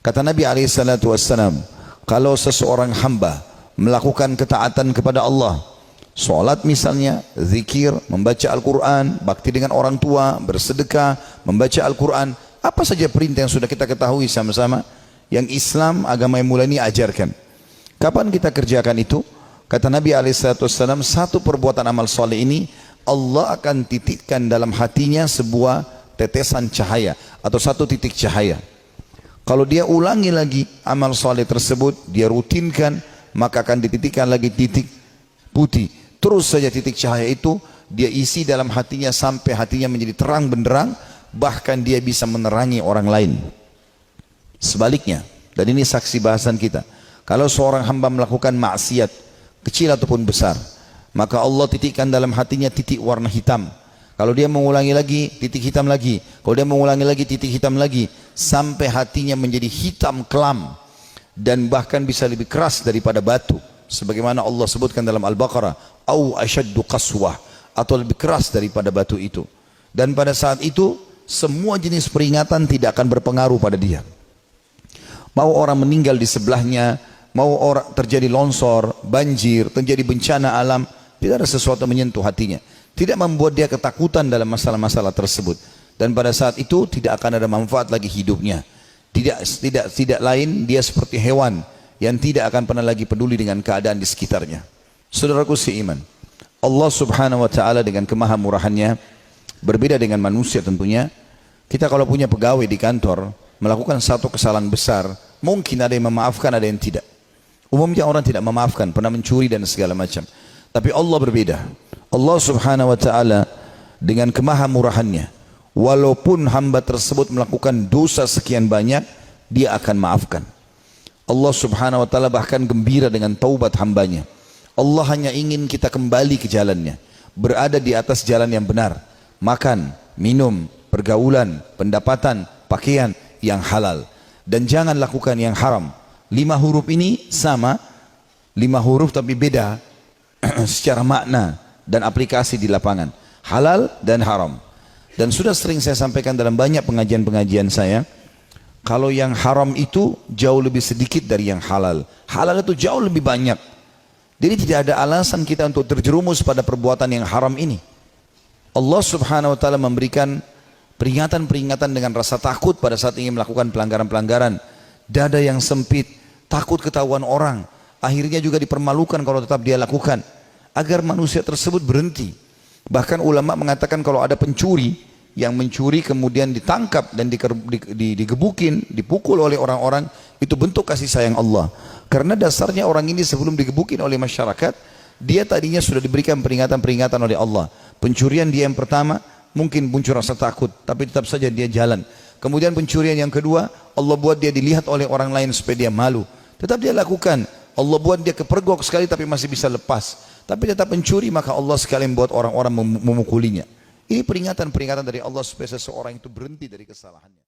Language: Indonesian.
Kata Nabi SAW, kalau seseorang hamba melakukan ketaatan kepada Allah, sholat misalnya, zikir, membaca Al-Quran, bakti dengan orang tua, bersedekah, membaca Al-Quran, apa saja perintah yang sudah kita ketahui sama-sama, yang Islam agama yang mulia ini ajarkan. Kapan kita kerjakan itu? Kata Nabi SAW, satu perbuatan amal soleh ini Allah akan titikkan dalam hatinya sebuah tetesan cahaya atau satu titik cahaya. Kalau dia ulangi lagi amal soleh tersebut, dia rutinkan, maka akan dititikkan lagi titik putih. Terus saja titik cahaya itu dia isi dalam hatinya sampai hatinya menjadi terang benderang, bahkan dia bisa menerangi orang lain. Sebaliknya, dan ini saksi bahasan kita, kalau seorang hamba melakukan maksiat kecil ataupun besar, maka Allah titikkan dalam hatinya titik warna hitam. Kalau dia mengulangi lagi, titik hitam lagi. Kalau dia mengulangi lagi, titik hitam lagi, sampai hatinya menjadi hitam kelam dan bahkan bisa lebih keras daripada batu, sebagaimana Allah sebutkan dalam Al-Baqarah, au asyaddu qaswah, atau lebih keras daripada batu itu. Dan pada saat itu semua jenis peringatan tidak akan berpengaruh pada dia. Mau orang meninggal di sebelahnya, mau orang terjadi longsor, banjir, terjadi bencana alam, tidak ada sesuatu menyentuh hatinya, tidak membuat dia ketakutan dalam masalah-masalah tersebut. Dan pada saat itu tidak akan ada manfaat lagi hidupnya. Tidak lain dia seperti hewan yang tidak akan pernah lagi peduli dengan keadaan di sekitarnya. Saudaraku seiman, Allah Subhanahu wa taala dengan kemahamurahannya berbeda dengan manusia tentunya. Kita kalau punya pegawai di kantor melakukan satu kesalahan besar, mungkin ada yang memaafkan, ada yang tidak. Umumnya orang tidak memaafkan, pernah mencuri dan segala macam. Tapi Allah berbeda. Allah Subhanahu wa taala dengan kemahamurahannya, walaupun hamba tersebut melakukan dosa sekian banyak, dia akan maafkan. Allah Subhanahu wa taala bahkan gembira dengan taubat hambanya. Allah hanya ingin kita kembali ke jalannya, berada di atas jalan yang benar, makan, minum, pergaulan, pendapatan, pakaian yang halal, dan jangan lakukan yang haram. 5 huruf ini sama, 5 huruf tapi beda secara makna dan aplikasi di lapangan, halal dan haram. Dan sudah sering saya sampaikan dalam banyak pengajian-pengajian saya, kalau yang haram itu jauh lebih sedikit dari yang halal, halal itu jauh lebih banyak. Jadi tidak ada alasan kita untuk terjerumus pada perbuatan yang haram ini. Allah Subhanahu wa taala memberikan peringatan-peringatan dengan rasa takut pada saat ingin melakukan pelanggaran-pelanggaran. Dada yang sempit, takut ketahuan orang, akhirnya juga dipermalukan kalau tetap dia lakukan, agar manusia tersebut berhenti. Bahkan ulama mengatakan kalau ada pencuri yang mencuri kemudian ditangkap dan digebukin, dipukul oleh orang-orang, itu bentuk kasih sayang Allah. Karena dasarnya orang ini sebelum digebukin oleh masyarakat, dia tadinya sudah diberikan peringatan-peringatan oleh Allah. Pencurian dia yang pertama mungkin muncul rasa takut, tapi tetap saja dia jalan. Kemudian pencurian yang kedua, Allah buat dia dilihat oleh orang lain supaya dia malu, tetap dia lakukan. Allah buat dia kepergok sekali tapi masih bisa lepas, tapi tetap mencuri, maka Allah sekalian buat orang-orang memukulinya. Ini peringatan-peringatan dari Allah supaya seseorang itu berhenti dari kesalahannya.